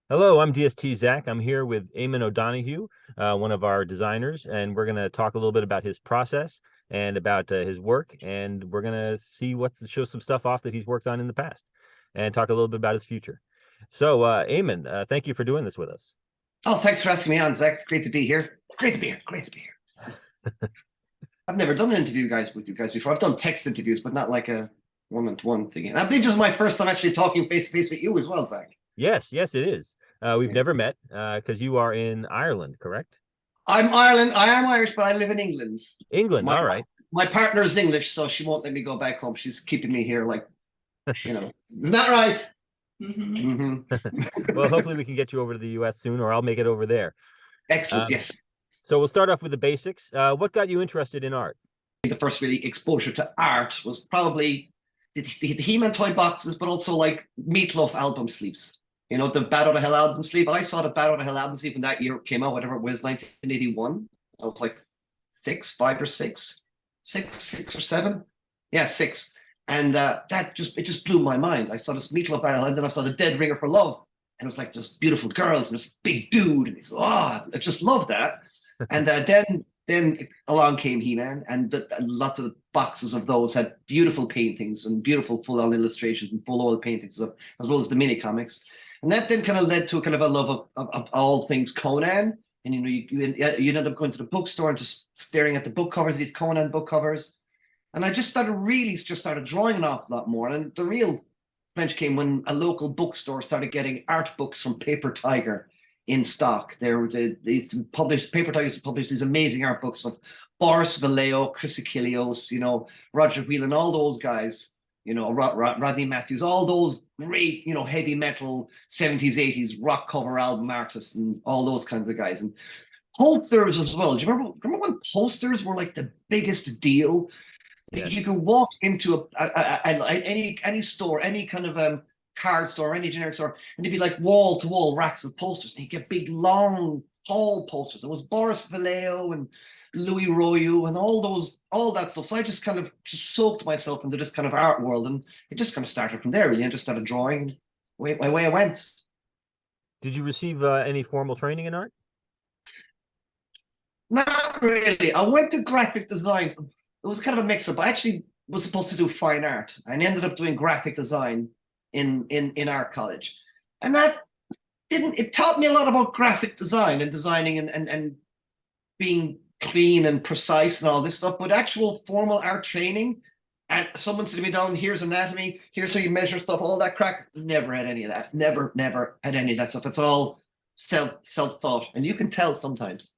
Hello, I'm DST Zach. I'm here with Eamon O'Donoghue, one of our designers, and we're going to talk a little bit about his process and about his work, and we're going to show some stuff off that he's worked on in the past, and talk a little bit about his future. So, Eamon, thank you for doing this with us. Oh, thanks for asking me on, Zach. It's great to be here. It's great to be here. Great to be here. I've never done an interview with you guys before. I've done text interviews, but not like a one-on-one thing. And I believe this is my first time actually talking face to face with you as well, Zach. Yes, yes, it is. We've Yeah. never met because you are in Ireland, correct? I'm Ireland. I am Irish, but I live in England. England, My all right. my partner is English, so she won't let me go back home. She's keeping me here, Isn't that right? Well, hopefully we can get you over to the US soon, or I'll make it over there. Excellent. Um, Yes. so we'll start off with the basics. What got you interested in art? The first really exposure to art was probably the He-Man toy boxes, but also like Meatloaf album sleeves. You know, the Bad Out of Hell album sleeve. I saw the Bad Out of Hell album sleeve when that year it came out, whatever it was, 1981. I was like five or six or seven. Yeah, six. And it just blew my mind. I saw this Meatloaf Bad Out of Hell, and then I saw the Dead Ringer for Love. And it was like just beautiful girls and this big dude. And he's, I just love that. And then along came He-Man, and lots of boxes of those had beautiful paintings and beautiful full-on illustrations and full oil paintings, as well as the mini comics. And that then kind of led to a kind of a love of all things Conan. And you end up going to the bookstore and just staring at the book covers, these Conan book covers. And I just started drawing an awful lot more. And the real French came when a local bookstore started getting art books from Paper Tiger in stock. They used to publish, Paper Tiger used to publish these amazing art books of Boris Vallejo, Chris Achilleos, Roger Whelan, all those guys, Rodney Matthews, all those great, heavy metal 70s, 80s rock cover album artists and all those kinds of guys. And posters as well. Do you remember when posters were like the biggest deal? Yes. You could walk into any store, any kind of card store, any generic store, and there'd be like wall to wall racks of posters, and you get big, long, tall posters. It was Boris Vallejo and Louis Royu and all that stuff. So I just kind of just soaked myself into this kind of art world, and it just kind of started from there. Really, I just started drawing, and away I went. Did you receive any formal training in art? Not really. I went to graphic design. It was kind of a mix-up. I actually was supposed to do fine art, and I ended up doing graphic design in art college, and that didn't. It taught me a lot about graphic design and designing and being clean and precise and all this stuff. But actual formal art training, and someone sitting me down, here's anatomy, here's how you measure stuff, all that crack. Never had any of that. Never had any of that stuff. It's all self-thought, and you can tell sometimes.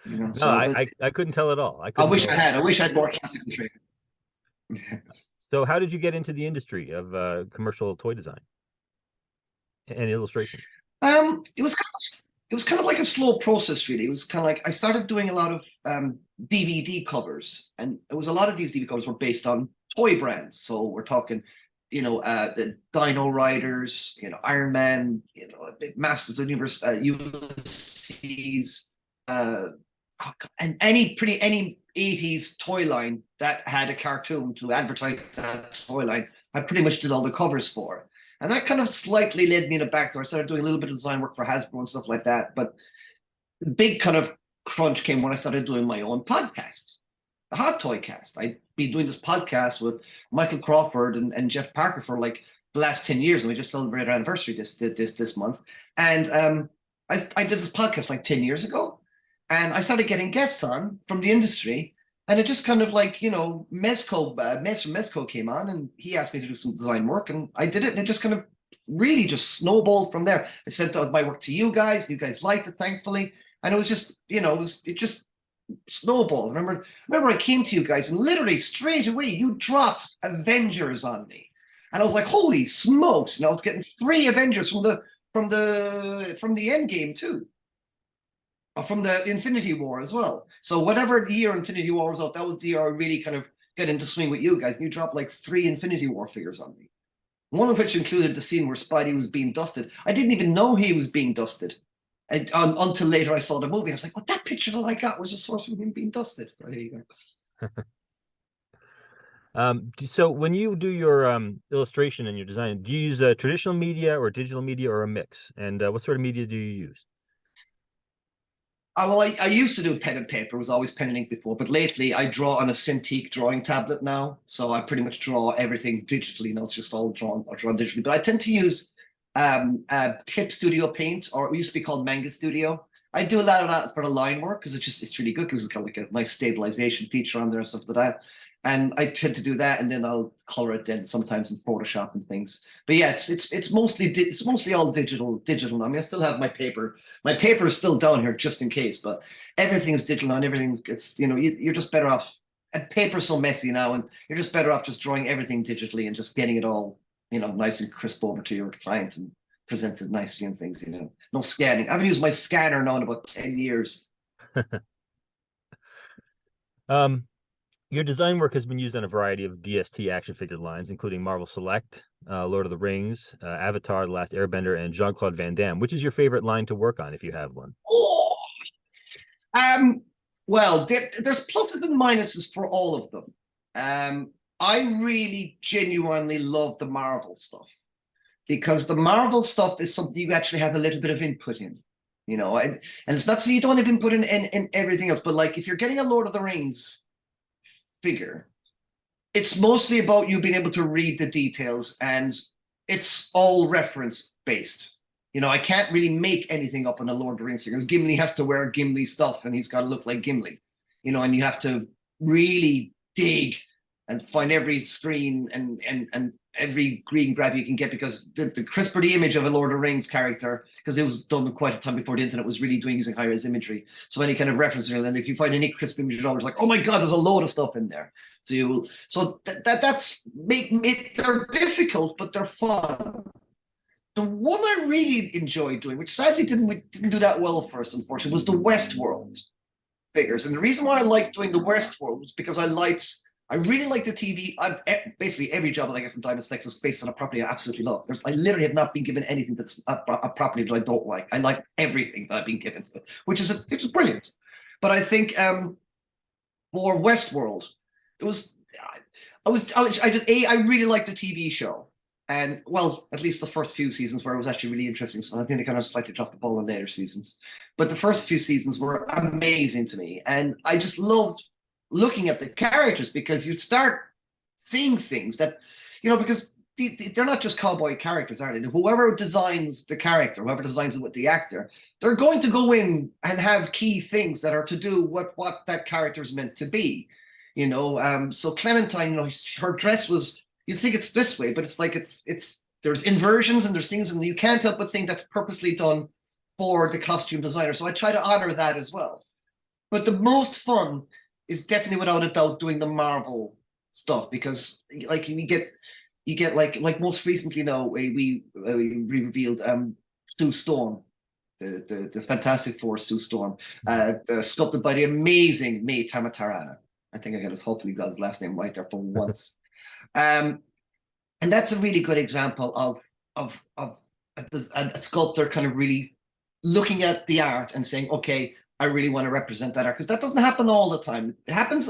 No, So but I couldn't tell at all. I I couldn't wish tell I at all. had. I wish I had more classical training. So how did you get into the industry of commercial toy design and illustration? It was kind of like a slow process, really. It was kind of like I started doing a lot of DVD covers, and it was a lot of these DVD covers were based on toy brands. So we're talking, the Dino Riders, Iron Man, Masters of the Universe, Ulysses, uh, and any 80s toy line that had a cartoon to advertise that toy line, I pretty much did all the covers for. And that kind of slightly led me in a back door. I started doing a little bit of design work for Hasbro and stuff like that. But the big kind of crunch came when I started doing my own podcast, the Hot Toy Cast. I'd been doing this podcast with Michael Crawford and Jeff Parker for like the last 10 years. And we just celebrated our anniversary this month. And I did this podcast like 10 years ago. And I started getting guests on from the industry. And it just kind of like, Mezco, Mez from Mezco came on and he asked me to do some design work. And I did it. And it just kind of really just snowballed from there. I sent out my work to you guys. You guys liked it, thankfully. And it was just, it just snowballed. Remember I came to you guys and literally straight away you dropped Avengers on me. And I was like, holy smokes. And I was getting 3 Avengers from the end game too, from the Infinity War as well. So whatever year Infinity War was out, that was the year I really kind of got into swing with you guys. And you dropped like 3 Infinity War figures on me. One of which included the scene where Spidey was being dusted. I didn't even know he was being dusted until later I saw the movie. I was like, well, that picture that I got was a source of him being dusted. So there you go. So when you do your illustration and your design, do you use traditional media or digital media or a mix? And what sort of media do you use? Well, I used to do pen and paper, was always pen and ink before, but lately I draw on a Cintiq drawing tablet now. So I pretty much draw everything digitally now. It's just all drawn digitally. But I tend to use Clip Studio Paint, or it used to be called Manga Studio. I do a lot of that for the line work because it's really good because it's got like a nice stabilization feature on there and stuff like that. And I tend to do that, and then I'll color it then sometimes in Photoshop and things. But yeah, it's mostly all digital. I mean, I still have my paper. My paper is still down here just in case, but everything is digital now, and everything. It's you're just better off. And paper's so messy now, and you're just better off just drawing everything digitally and just getting it all nice and crisp over to your client and presented nicely and things. No scanning. I haven't used my scanner now in about 10 years. Um, your design work has been used on a variety of DST action figure lines, including Marvel Select, Lord of the Rings, Avatar: The Last Airbender, and Jean-Claude Van Damme. Which is your favorite line to work on, if you have one? Oh, well, there's pluses and minuses for all of them. I really genuinely love the Marvel stuff because the Marvel stuff is something you actually have a little bit of input in, and it's not so you don't have input in everything else, but like if you're getting a Lord of the Rings figure, it's mostly about you being able to read the details, and it's all reference based. I can't really make anything up on a Lord of the Rings figure. Gimli has to wear Gimli stuff, and he's got to look like Gimli. And you have to really dig and find every screen and every green grab you can get because the crisper the image of a Lord of the Rings character, because it was done quite a time before the internet was really using high res imagery. So any kind of reference, and if you find any crisp image at all, it's like, oh my god, there's a load of stuff in there. So that's they're difficult, but they're fun. The one I really enjoyed doing, which sadly didn't do that well for us, unfortunately, was the Westworld figures. And the reason why I liked doing the Westworld was because I really like the TV. Basically every job that I get from Diamond Select is based on a property I absolutely love. I literally have not been given anything that's a property that I don't like. I like everything that I've been given, which is brilliant. But I think for Westworld, it was I really liked the TV show. And well, at least the first few seasons where it was actually really interesting. So I think they kind of slightly dropped the ball in later seasons. But the first few seasons were amazing to me. And I just loved looking at the characters because you'd start seeing things that, because they're not just cowboy characters, are they? Whoever designs the character, whoever designs it with the actor, they're going to go in and have key things that are to do with what that character is meant to be. So Clementine, her dress was, you think it's this way, but it's like there's inversions and there's things, and you can't help but think that's purposely done for the costume designer. So I try to honor that as well. But the most fun is definitely without a doubt doing the Marvel stuff because like you get like most recently now we revealed Sue Storm, the Fantastic Four Sue Storm, sculpted by the amazing May Tamatarana. I think I got hopefully got his last name right there for once. And that's a really good example of a sculptor kind of really looking at the art and saying, okay, I really want to represent that art, because that doesn't happen all the time. It happens,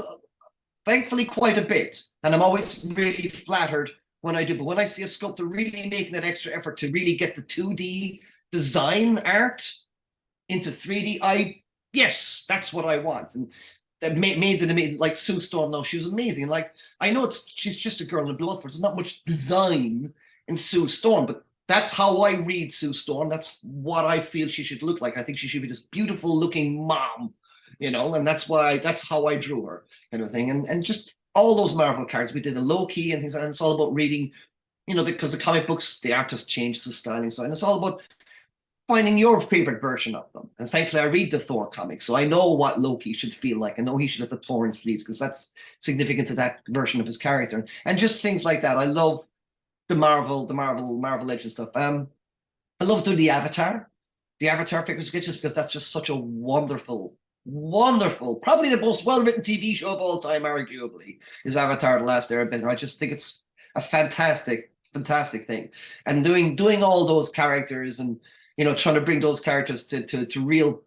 thankfully, quite a bit. And I'm always really flattered when I do. But when I see a sculptor really making that extra effort to really get the 2D design art into 3D, yes, that's what I want. And that made it like Sue Storm now, she was amazing. Like, I know she's just a girl in blue outfit. There's not much design in Sue Storm, but that's how I read Sue Storm. That's what I feel she should look like. I think she should be this beautiful looking mom, and that's how I drew her, kind of thing. And just all those Marvel cards, we did a Loki and things like that. And it's all about reading, because the comic books, the artist changes the styling style. And it's all about finding your favorite version of them. And thankfully, I read the Thor comics, so I know what Loki should feel like. I know he should have the torn sleeves because that's significant to that version of his character. And just things like that. I love the Marvel Legend stuff. I love doing the Avatar figures just because that's just such a wonderful, probably the most well-written TV show of all time, arguably, is Avatar: The Last Airbender. I just think it's a fantastic thing. And doing all those characters and trying to bring those characters to real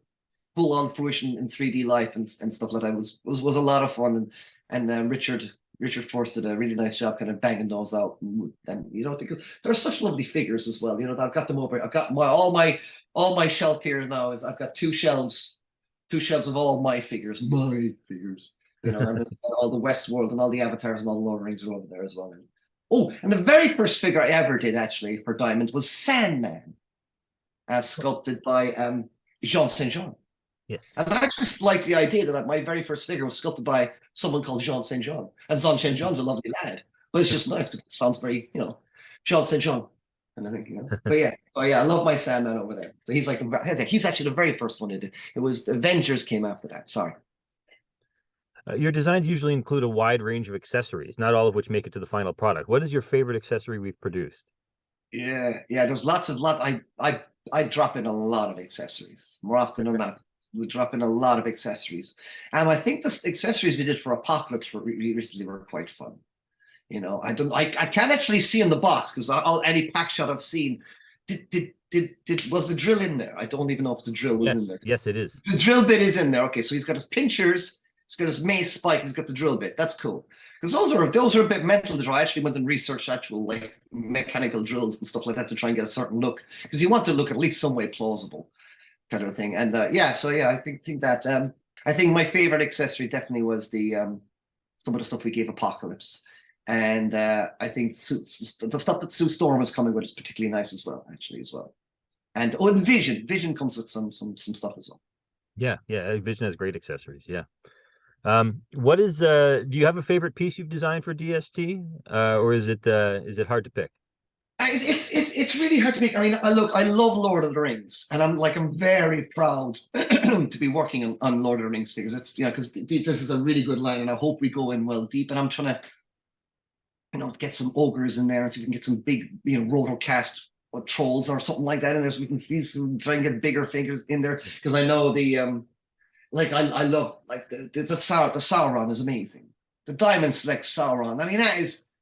full-on fruition in 3D life and stuff like that was a lot of fun. And Richard Richard Force did a really nice job kind of banging those out. And you know, they're such lovely figures as well. You know, I've got them over. I've got all my shelf here now is I've got two shelves of all my figures. You know, and all the Westworld and all the avatars and all the Lord of the Rings are over there as well. Oh, and the very first figure I ever did actually for Diamond was Sandman, as sculpted by Jean Saint Jean. Yes. And I just like the idea that my very first figure was sculpted by someone called Jean Saint Jean. And Jean Saint Jean's a lovely lad, but it's just nice because it sounds very, you know, Jean Saint Jean. And I think, you know, but yeah, I love my Sandman over there. So he's actually the very first one I did. It was Avengers came after that. Sorry. Your designs usually include a wide range of accessories, not all of which make it to the final product. What is your favorite accessory we've produced? Yeah, there's I drop in a lot of accessories. More often than not, we drop in a lot of accessories. And I think the accessories we did for Apocalypse recently were quite fun. You know, I can't actually see in the box because any pack shot I've seen, was the drill in there? I don't even know if the drill was in there. Yes, it is. The drill bit is in there. Okay, so he's got his pinchers, he's got his mace spike, he's got the drill bit. That's cool. Because those are a bit mental to draw. I actually went and researched actual like mechanical drills and stuff like that to try and get a certain look. Because you want to look at least some way plausible, kind of a thing. And I think that I think my favorite accessory definitely was the some of the stuff we gave Apocalypse. And I think the stuff that Sue Storm is coming with is particularly nice as well, actually, as well. And and Vision comes with some stuff as well. Yeah, Vision has great accessories. Yeah. What is do you have a favorite piece you've designed for DST? Or is it hard to pick? It's really hard to pick. I mean, I love Lord of the Rings, and I'm very proud to be working on Lord of the Rings figures. It's, you know, because this is a really good line, and I hope we go in well deep. And I'm trying to, you know, get some ogres in there and see if we can get some big, you know, rotocast or trolls or something like that in there, so we can see try and get bigger figures in there. Because I know the I love like the Sauron is amazing. The Diamond Select Sauron. I mean,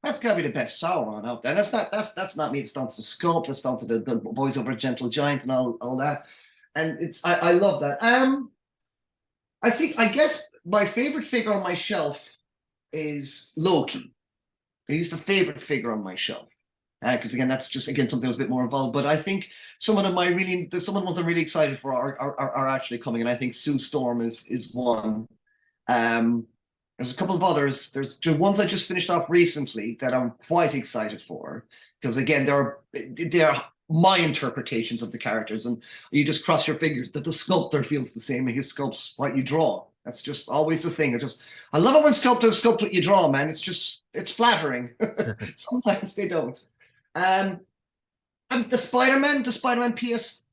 that's gotta be the best Sauron out there. And that's not me. It's down to the sculpt. It's down to the voice over a Gentle Giant and all that. And I love that. I guess my favorite figure on my shelf is Loki. He's the favorite figure on my shelf. Because again, that's just something that was a bit more involved. But I think some of the ones I'm really excited for are actually coming, and I think Sue Storm is one. There's a couple of others. There's the ones I just finished off recently that I'm quite excited for, because again, they're my interpretations of the characters, and you just cross your fingers that the sculptor feels the same and he sculpts what you draw. That's just always the thing. I love it when sculptors sculpt what you draw, man. It's flattering. Sometimes they don't. And the Spider-Man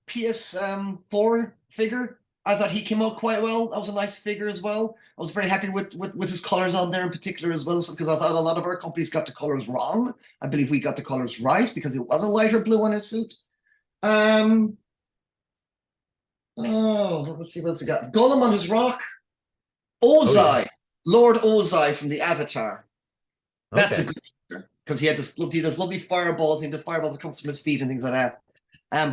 PS4 figure, I thought he came out quite well. That was a nice figure as well. I was very happy with his colors on there in particular as well, because I thought a lot of our companies got the colors wrong. I believe we got the colors right because it was a lighter blue on his suit. Let's see what else we got. Golem on his rock. Ozai, oh, yeah. Lord Ozai from the Avatar. That's a good picture, because he had those lovely fireballs, and the fireballs that comes from his feet and things like that.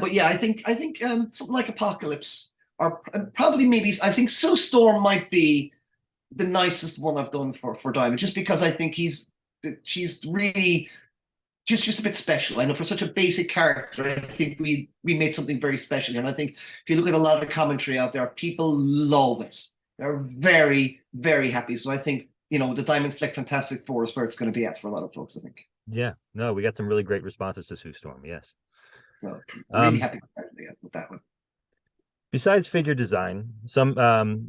But yeah, I think something like Apocalypse, or probably maybe I think Sue Storm might be the nicest one I've done for Diamond, just because I think she's really just a bit special. I know for such a basic character, I think we made something very special. And I think if you look at a lot of commentary out there, people love it. They're very, very happy. So I think, you know, the Diamond Select Fantastic Four is where it's going to be at for a lot of folks, I think. Yeah, no, we got some really great responses to Sue Storm. Yes. So I'm really happy with that one. Besides figure design,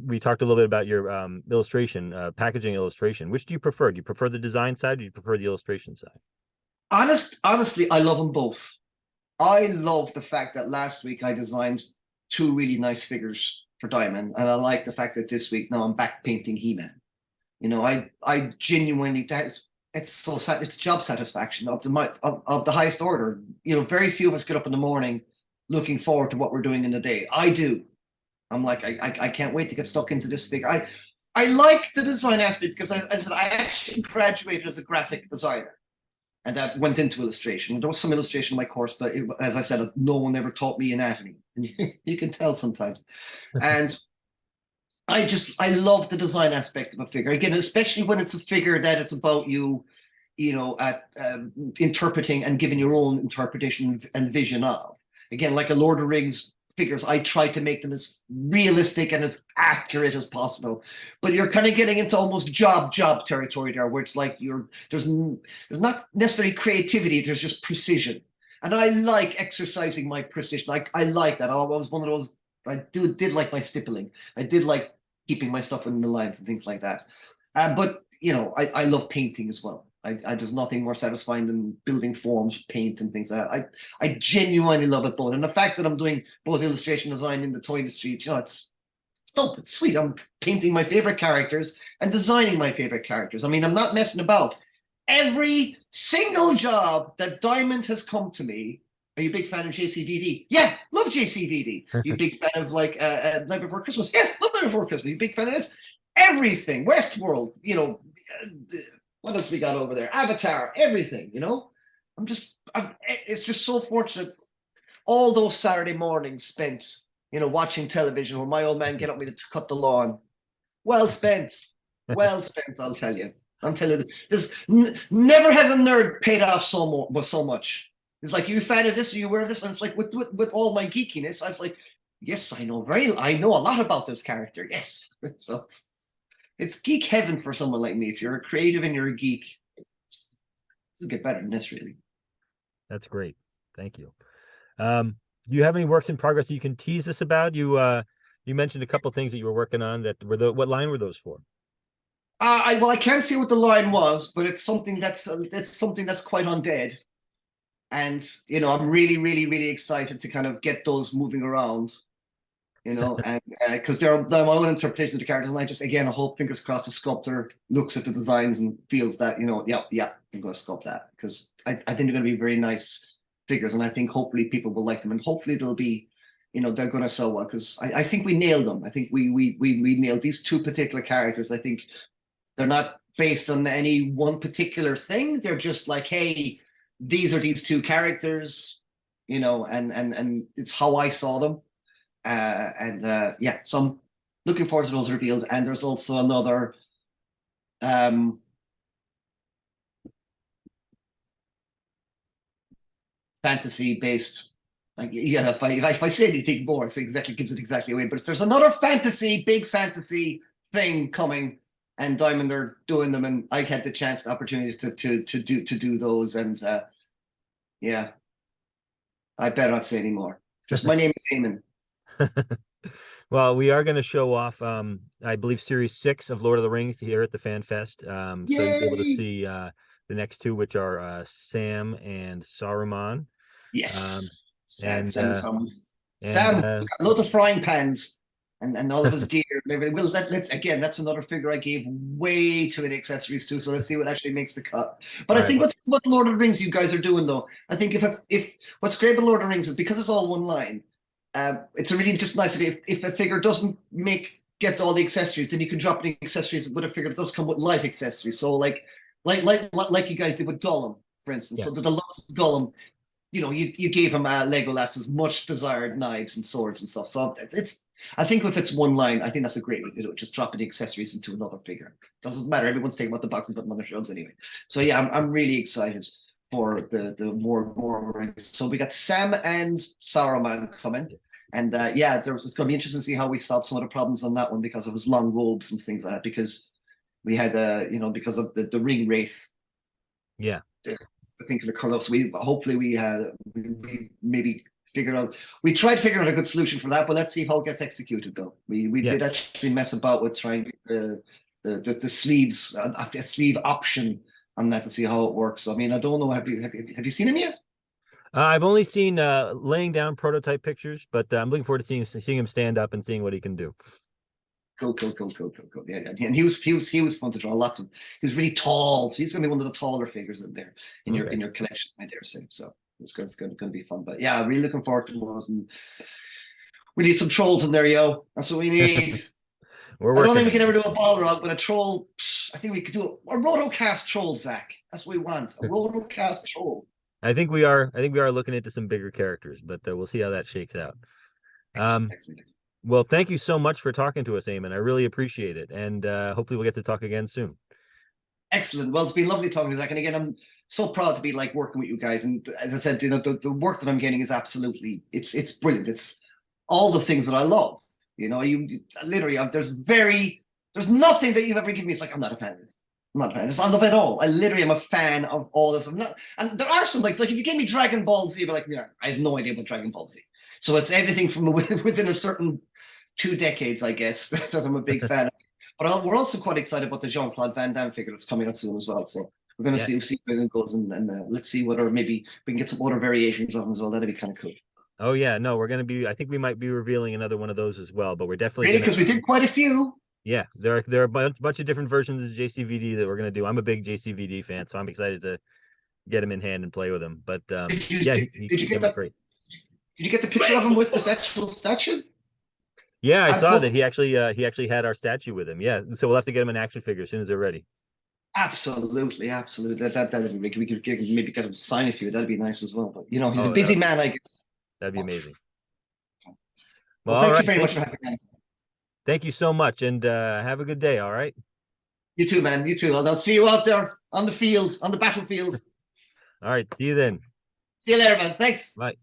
we talked a little bit about your illustration, packaging illustration. Which do you prefer? Do you prefer the design side, or do you prefer the illustration side? Honestly, I love them both. I love the fact that last week I designed two really nice figures for Diamond, and I like the fact that this week now I'm back painting He-Man. You know, I genuinely, it's so sad. It's job satisfaction of the highest order. You know, very few of us get up in the morning looking forward to what we're doing in the day. I do. I'm like, I can't wait to get stuck into this figure. I like the design aspect because I said I actually graduated as a graphic designer, and that went into illustration. There was some illustration in my course, but as I said, no one ever taught me anatomy, and you can tell sometimes. And I love the design aspect of a figure. Again, especially when it's a figure that it's about you, at interpreting and giving your own interpretation and vision of. Again, like a Lord of the Rings figures, I try to make them as realistic and as accurate as possible. But you're kind of getting into almost job territory there, where it's like there's not necessarily creativity, there's just precision. And I like exercising my precision. I like that. I was one of those. Did like my stippling. I did like keeping my stuff in the lines and things like that. But I love painting as well. There's nothing more satisfying than building forms, paint, and things like that. I genuinely love it both, and the fact that I'm doing both illustration design in the toy industry, it's dope. It's sweet. I'm painting my favorite characters and designing my favorite characters. I mean, I'm not messing about. Every single job that Diamond has come to me. Are you a big fan of JCVD? Yeah, love JCVD. You a big fan of Night Before Christmas? Yes, love Night Before Christmas. You a big fan of this? Everything. Westworld. What else we got over there? Avatar. Everything. It's just so fortunate. All those Saturday mornings spent, watching television when my old man get up me to cut the lawn. Well spent. Well spent, I'll tell you. I'm telling you, this never had a nerd paid off so much. It's like, you a fan of this? Are you aware of this? And it's like, with all my geekiness, I was like, yes, I know a lot about this character. Yes. So it's geek heaven for someone like me. If you're a creative and you're a geek, it doesn't get better than this, really. That's great. Thank you. Do you have any works in progress that you can tease us about? You mentioned a couple of things that you were working on that were what line were those for? I can't say what the line was, but it's something that's quite undead. And I'm really, really, really excited to kind of get those moving around, and because they're my own interpretation of the characters. And I hope, fingers crossed, the sculptor looks at the designs and feels that, yeah, I'm going to sculpt that, because I think they're going to be very nice figures, and I think hopefully people will like them, and hopefully they'll be, they're going to sell well, because I think we nailed them. I think we nailed these two particular characters. I think they're not based on any one particular thing. They're just like, hey, these are these two characters, and it's how I saw them. So I'm looking forward to those reveals. And there's also another fantasy based, if I say anything more, it gives it exactly away. But there's another big fantasy thing coming, and Diamond are doing them, and I had the opportunity to do those, and yeah, I better not say any more. Just my name is Eamon. Well, we are going to show off, I believe, Series 6 of Lord of the Rings here at the Fan Fest. So you'll be able to see the next two, which are Sam and Saruman. Yes. And Sam and got loads of frying pans and all of his gear and everything. Well, that's another figure I gave way too many accessories to. So let's see what actually makes the cut. But I think what Lord of the Rings you guys are doing, though, I think if what's great about Lord of the Rings is because it's all one line. It's a really just nice idea. If a figure doesn't get all the accessories, then you can drop the accessories with a figure that does come with light accessories. So like you guys did with Gollum, for instance. Yeah. So the lowest Gollum, you gave him Legolas's much desired knives and swords and stuff. So I think if it's one line, I think that's a great way to do it. Just dropping the accessories into another figure. Doesn't matter. Everyone's taking out the box and putting them on their shelves anyway. So yeah, I'm really excited for the more rings. So we got Sam and Saruman coming. And it's going to be interesting to see how we solve some of the problems on that one, because of his long robes and things like that, because we had because of the ring wraith. Yeah. I think the curl. So hopefully we maybe figured out. We tried figuring out a good solution for that, but let's see how it gets executed. Though we did actually mess about with trying the sleeves, a sleeve option on that to see how it works. So, I mean, I don't know. Have you seen him yet? I've only seen laying down prototype pictures, but I'm looking forward to seeing him stand up and seeing what he can do. Cool. Yeah, and he was fun to draw. He was really tall, so he's going to be one of the taller figures in there in your collection, I dare say. So it's going to be fun. But yeah, I'm really looking forward to those. And we need some trolls in there, yo. That's what we need. I don't think we can ever do a Balrog, but a troll. I think we could do a rotocast troll, Zach. That's what we want. A rotocast troll. I think we are looking into some bigger characters, but we'll see how that shakes out. Excellent. Well, thank you so much for talking to us, Eamon. I really appreciate it. And hopefully we'll get to talk again soon. Excellent. Well, it's been lovely talking to you, Zach. And again, I'm so proud to be like working with you guys. And as I said, the work that I'm getting is absolutely it's brilliant. It's all the things that I love. You literally there's nothing that you've ever given me. It's like I'm not a fan of it. I'm not a fan. I love it all. I literally am a fan of all this. And there are some like if you gave me Dragon Ball Z, you'd be like, yeah, I have no idea about Dragon Ball Z. So it's everything from within a certain 2 decades, I guess, that I'm a big fan of. But we're also quite excited about the Jean-Claude Van Damme figure that's coming up soon as well. So we're going to see where it goes, and let's see whether maybe we can get some other variations of them as well. That'd be kind of cool. Oh yeah, no, we're gonna be. I think we might be revealing another one of those as well. But we're definitely Really, gonna. because we did quite a few. Yeah, there are a bunch of different versions of JCVD that we're gonna do. I'm a big JCVD fan, so I'm excited to get him in hand and play with him. But yeah, did you get that? Great. Did you get the picture of him with the actual statue? Yeah, I saw that he actually had our statue with him. Yeah, so we'll have to get him an action figure as soon as they're ready. Absolutely. That'd be we could maybe get him to sign a few. That'd be nice as well. But he's a busy man, I guess. That'd be amazing. Well, thank you very much for having me. Thank you so much, and have a good day. All right. You too, man. You too. I'll see you out there on the field, on the battlefield. All right. See you then. See you later, man. Thanks. Bye.